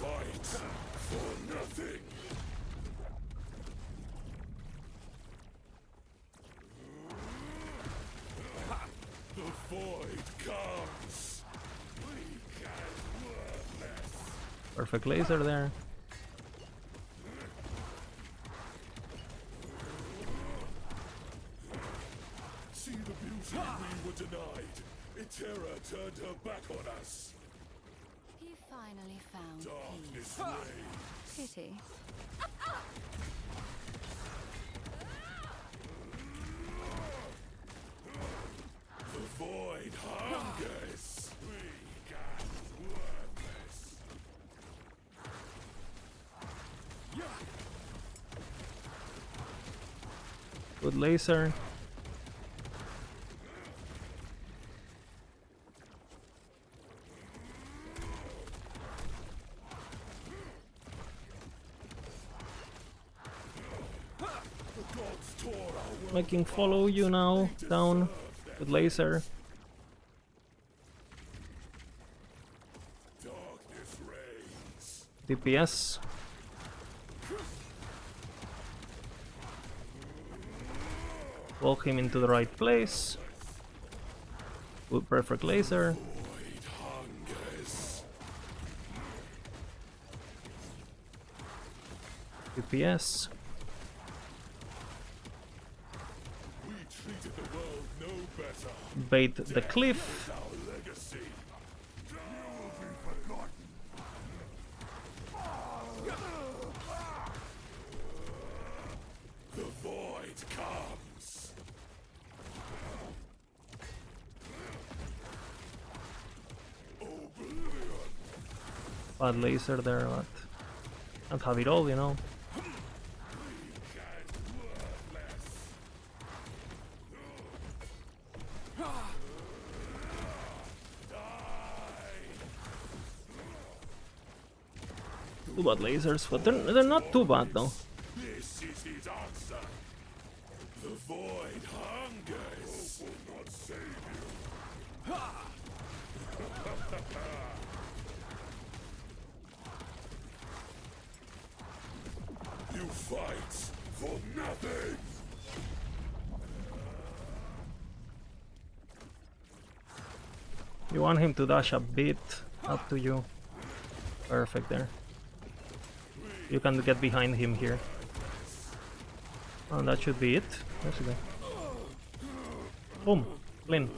fight for nothing. The void comes. Weak and worthless. Perfect laser there. See the beauty we were denied. Terror turned her back on us. You finally found Darkness peace. reigns. Pity. The void hungers. Weak and worthless. Good laser. Making follow you now, down with laser. Darkness reigns. DPS. Walk him into the right place. Good perfect laser. Void hungers. DPS. We treated the world no better. Bait the cliff. Our legacy. You will be forgotten. The void comes. Oblivion. Bad laser there, but can't have it all, you know. Weak and worthless. Too bad lasers, but they're not too bad though. This is his answer. The void hungers. Hope will not save you. You fight for nothing. You want him to dash a bit, up to you. Perfect there. You can get behind him here. And that should be it. That's okay. Boom. Clean.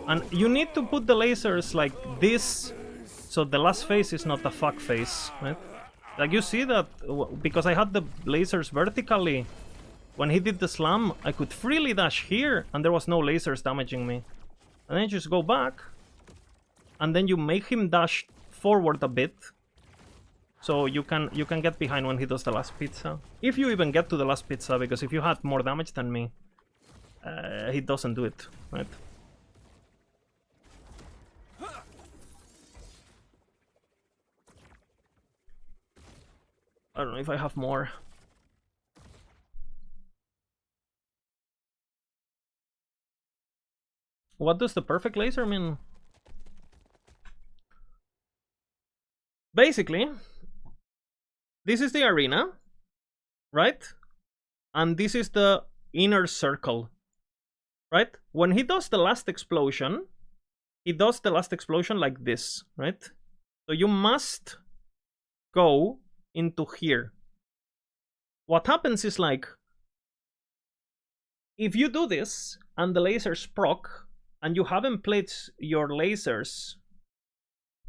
And you need to put the lasers like this, so the last phase is not a fuck phase, right? Like you see that, because I had the lasers vertically, when he did the slam, I could freely dash here, and there was no lasers damaging me. And then you just go back, and then you make him dash forward a bit, so you can get behind when he does the last pizza. If you even get to the last pizza, because if you had more damage than me, he doesn't do it, right? I don't know if I have more. What does the perfect laser mean? Basically, this is the arena, right? And this is the inner circle, right? When he does the last explosion, he does the last explosion like this, right? So you must go into here. What happens is, like, if you do this and the lasers proc and you haven't placed your lasers,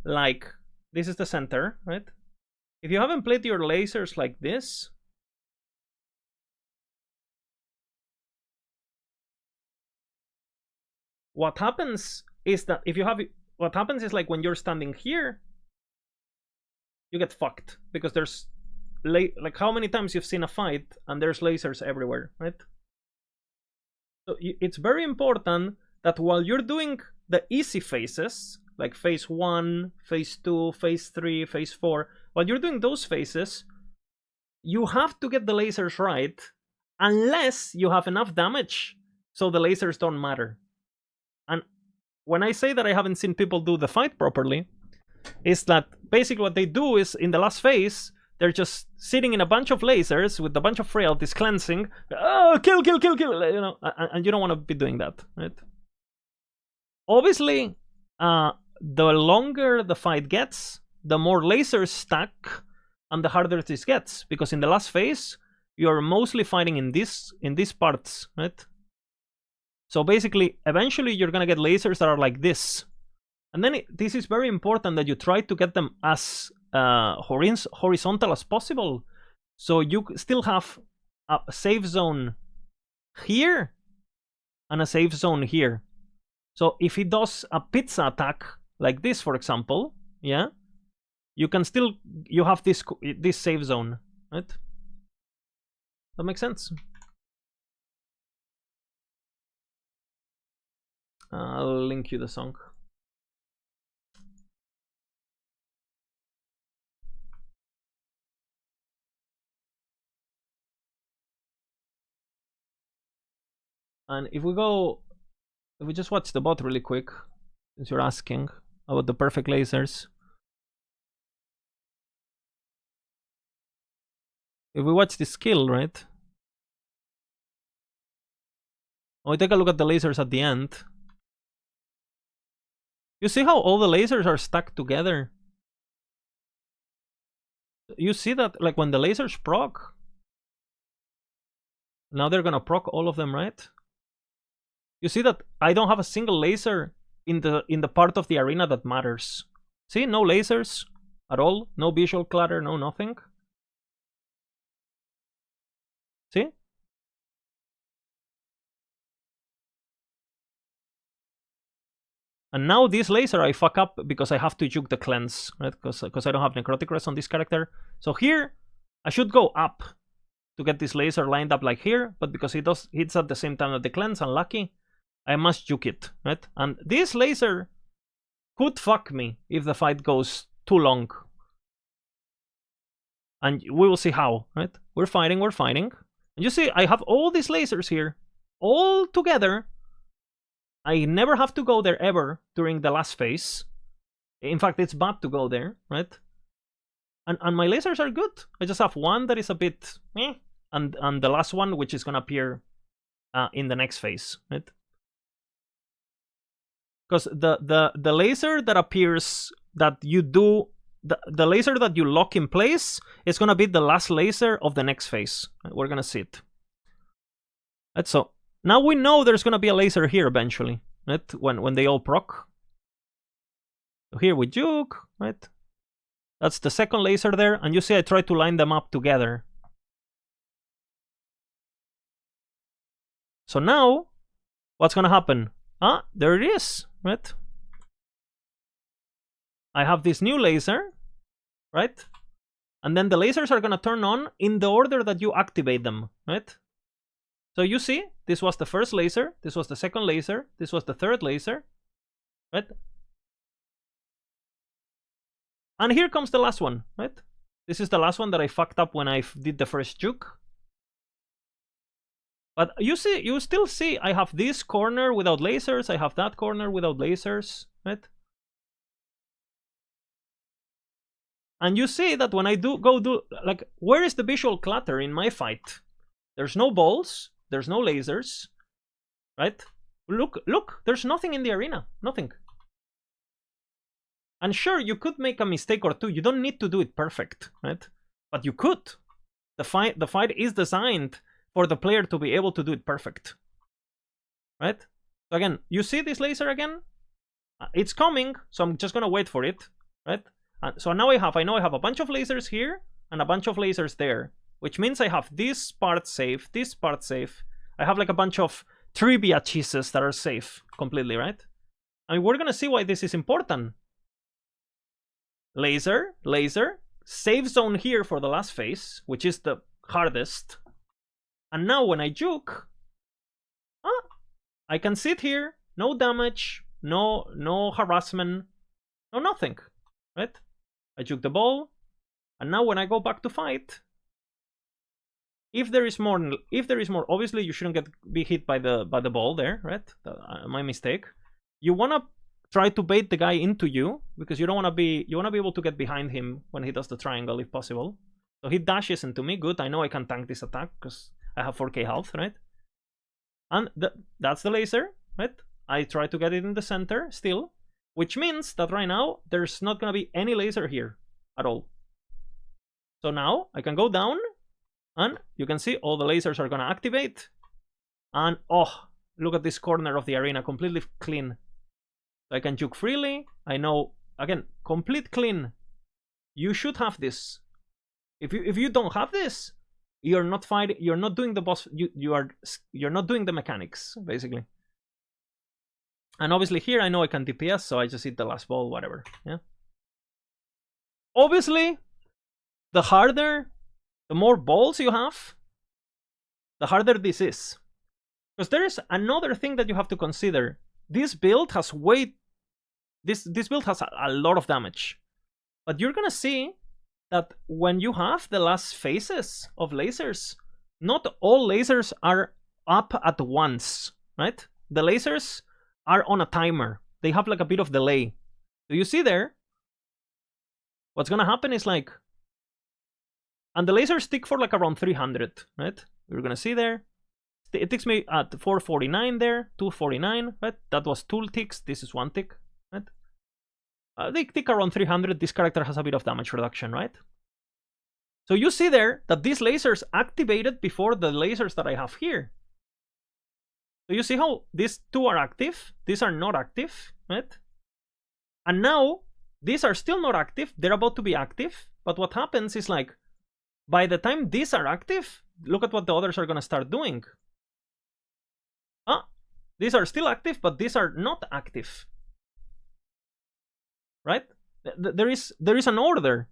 like, this is the center, right? If you haven't played your lasers like this, what happens is that if you have, what happens is, like, when you're standing here, you get fucked, because there's like, how many times you've seen a fight and there's lasers everywhere, right? So it's very important that while you're doing the easy phases, like phase 1, phase 2, phase 3, phase 4, while you're doing those phases, you have to get the lasers right, unless you have enough damage so the lasers don't matter. And when I say that I haven't seen people do the fight properly, is that basically what they do is in the last phase, they're just sitting in a bunch of lasers with a bunch of frailties cleansing. Oh, kill, kill, kill, kill, you know, and you don't want to be doing that, right? Obviously, the longer the fight gets, the more lasers stack and the harder this gets, because in the last phase, you're mostly fighting in these parts, right? So basically, eventually you're gonna get lasers that are like this. And then this is very important that you try to get them as horizontal as possible. So you still have a safe zone here and a safe zone here. So if he does a pizza attack like this, for example, yeah, you can still, you have this safe zone, right? That makes sense. I'll link you the song. And if we just watch the bot really quick, since you're asking about the perfect lasers. If we watch the skill, right? When we take a look at the lasers at the end, you see how all the lasers are stacked together? You see that, like, when the lasers proc, now they're gonna proc all of them, right? You see that I don't have a single laser in the part of the arena that matters. See, no lasers at all, no visual clutter, no nothing. See? And now this laser I fuck up because I have to juke the cleanse, right? Because I don't have necrotic rest on this character. So here I should go up to get this laser lined up like here, but because it hits at the same time as the cleanse, unlucky, I must juke it, right? And this laser could fuck me if the fight goes too long. And we will see how, right? We're fighting. And you see, I have all these lasers here, all together. I never have to go there ever during the last phase. In fact, it's bad to go there, right? And my lasers are good. I just have one that is a bit meh, and the last one, which is gonna appear in the next phase, right? Because the laser that appears that you do, the laser that you lock in place is gonna be the last laser of the next phase. We're gonna see it. Right, so now we know there's gonna be a laser here eventually, right? When they all proc. So here we juke, right? That's the second laser there, and you see I try to line them up together. So now, what's gonna happen? Ah, there it is, right? I have this new laser, right? And then the lasers are gonna turn on in the order that you activate them, right? So you see, this was the first laser, this was the second laser, this was the third laser, right? And here comes the last one, right? This is the last one that I fucked up when I did the first juke. But you see, you still see, I have this corner without lasers, I have that corner without lasers, right? And you see that when I like, where is the visual clutter in my fight? There's no balls, there's no lasers, right? Look, there's nothing in the arena, nothing. And sure, you could make a mistake or two. You don't need to do it perfect, right? But you could. The fight is designed for the player to be able to do it perfect, right? So again, you see this laser again? It's coming, so I'm just gonna wait for it, right? So now I know I have a bunch of lasers here and a bunch of lasers there, which means I have this part safe, this part safe. I have like a bunch of trivia cheeses that are safe completely, right? I mean, we're gonna see why this is important. Laser, safe zone here for the last phase, which is the hardest. And now when I juke, I can sit here, no damage, no harassment, no nothing, right? I juke the ball, and now when I go back to fight, if there is more, obviously you shouldn't be hit by the ball there, right? My mistake. You wanna try to bait the guy into you because you wanna be able to get behind him when he does the triangle if possible. So he dashes into me. Good. I know I can tank this attack because I have 4k health, right? And that's the laser, right? I try to get it in the center still, which means that right now there's not gonna be any laser here at all. So now I can go down, and you can see all the lasers are gonna activate. And oh, look at this corner of the arena, completely clean. So I can juke freely. I know, again, complete clean. You should have this. If you don't have this, you're not fighting. You're not doing the boss. You're not doing the mechanics basically. And obviously here I know I can DPS, so I just hit the last ball, whatever. Yeah. Obviously, the more balls you have, the harder this is. Because there is another thing that you have to consider. This build has this build has a lot of damage. But you're gonna see that when you have the last phases of lasers, not all lasers are up at once, right? The lasers are on a timer. They have like a bit of delay. Do you see there? What's gonna happen is like, and the lasers tick for like around 300, right? You're gonna see there. It ticks me at 449 there, 249, right? That was 2 ticks. This is 1 tick, right? They tick around 300. This character has a bit of damage reduction, right? So you see there that these lasers activated before the lasers that I have here. So you see how these 2 are active, these are not active, right? And now these are still not active, they're about to be active. But what happens is like, by the time these are active, look at what the others are gonna start doing. These are still active, but these are not active. Right? There is an order.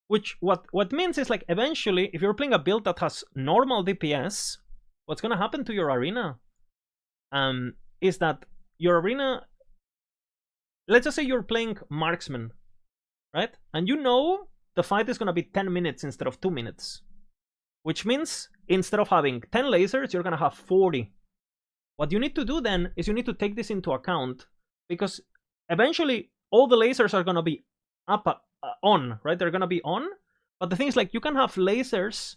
Which what means is like eventually, if you're playing a build that has normal DPS, what's gonna happen to your arena is that your arena, let's just say you're playing marksman, right? And you know the fight is gonna be 10 minutes instead of 2 minutes. Which means instead of having 10 lasers, you're gonna have 40. What you need to do then is you need to take this into account, because eventually all the lasers are gonna be on, right? They're gonna be on. But the thing is, like, you can have lasers,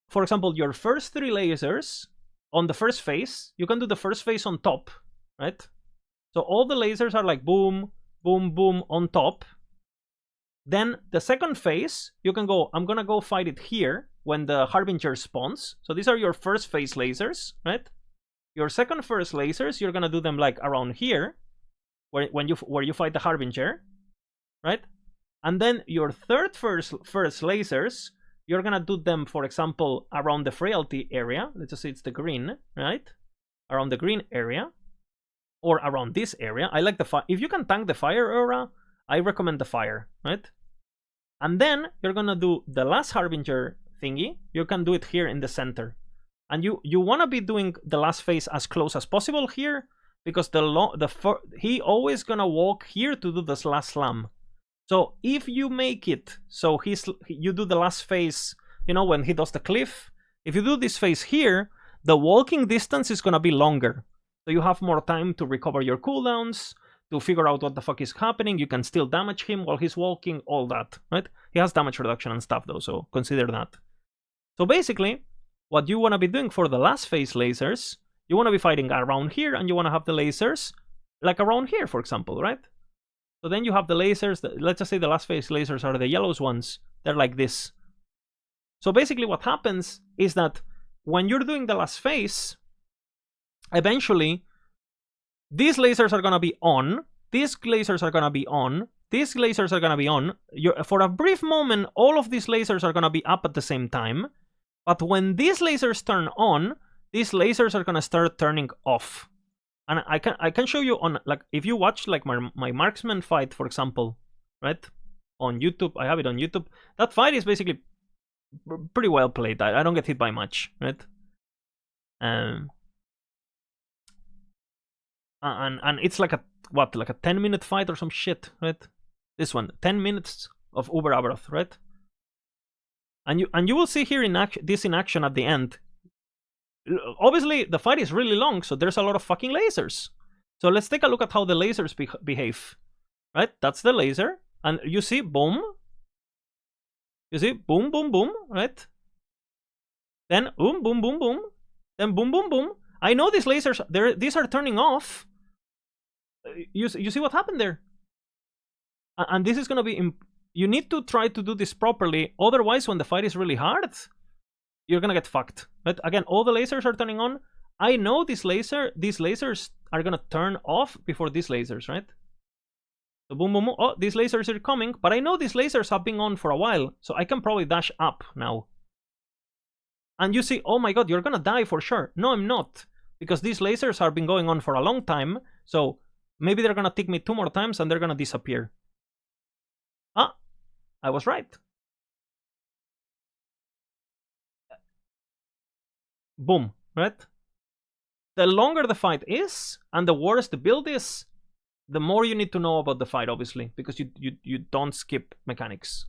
for example, your first 3 lasers on the first phase, you can do the first phase on top, right? So all the lasers are like boom, boom, boom on top. Then the second phase, you can go, I'm gonna go fight it here when the Harbinger spawns. So these are your first phase lasers, right? Your second first lasers, you're gonna do them like around here, where you fight the Harbinger, right? And then your third first lasers, you're gonna do them, for example, around the frailty area. Let's just say it's the green, right? Around the green area, or around this area. I like the fire. If you can tank the fire aura, I recommend the fire, right? And then you're gonna do the last Harbinger thingy. You can do it here in the center. And you wanna be doing the last phase as close as possible here, because he always gonna walk here to do this last slam. So if you make it so you do the last phase, you know, when he does the cliff, if you do this phase here, the walking distance is gonna be longer. So you have more time to recover your cooldowns, to figure out what the fuck is happening. You can still damage him while he's walking, all that, right? He has damage reduction and stuff though, so consider that. So basically, what you want to be doing for the last phase lasers, you want to be fighting around here, and you want to have the lasers like around here, for example, right? So then you have the lasers, let's just say the last phase lasers are the yellow ones. They're like this. So basically what happens is that when you're doing the last phase, eventually these lasers are going to be on, these lasers are going to be on, these lasers are going to be on. For a brief moment, all of these lasers are going to be up at the same time. But when these lasers turn on, these lasers are going to start turning off. And I can show you on, like, if you watch like my marksman fight, for example, right? On YouTube, I have it on YouTube. That fight is basically pretty well played. I don't get hit by much, right? And it's like a 10-minute fight or some shit, right? This one, 10 minutes of UBER ABERROTH, right? And you will see here in this in action at the end. Obviously, the fight is really long, so there's a lot of fucking lasers. So let's take a look at how the lasers behave. Right? That's the laser. And you see, boom. You see, boom, boom, boom, right? Then boom, boom, boom, boom. Then boom, boom, boom. I know these lasers, these are turning off. You see what happened there? And this is going to be... You need to try to do this properly. Otherwise, when the fight is really hard, you're going to get fucked. But again, all the lasers are turning on. I know these lasers are going to turn off before these lasers, right? So boom, boom, boom. Oh, these lasers are coming. But I know these lasers have been on for a while. So I can probably dash up now. And you see, oh my god, you're going to die for sure. No, I'm not. Because these lasers have been going on for a long time. So maybe they're going to tick me 2 more times and they're going to disappear. Ah, I was right. Boom, right? The longer the fight is, and the worse the build is, the more you need to know about the fight, obviously, because you don't skip mechanics.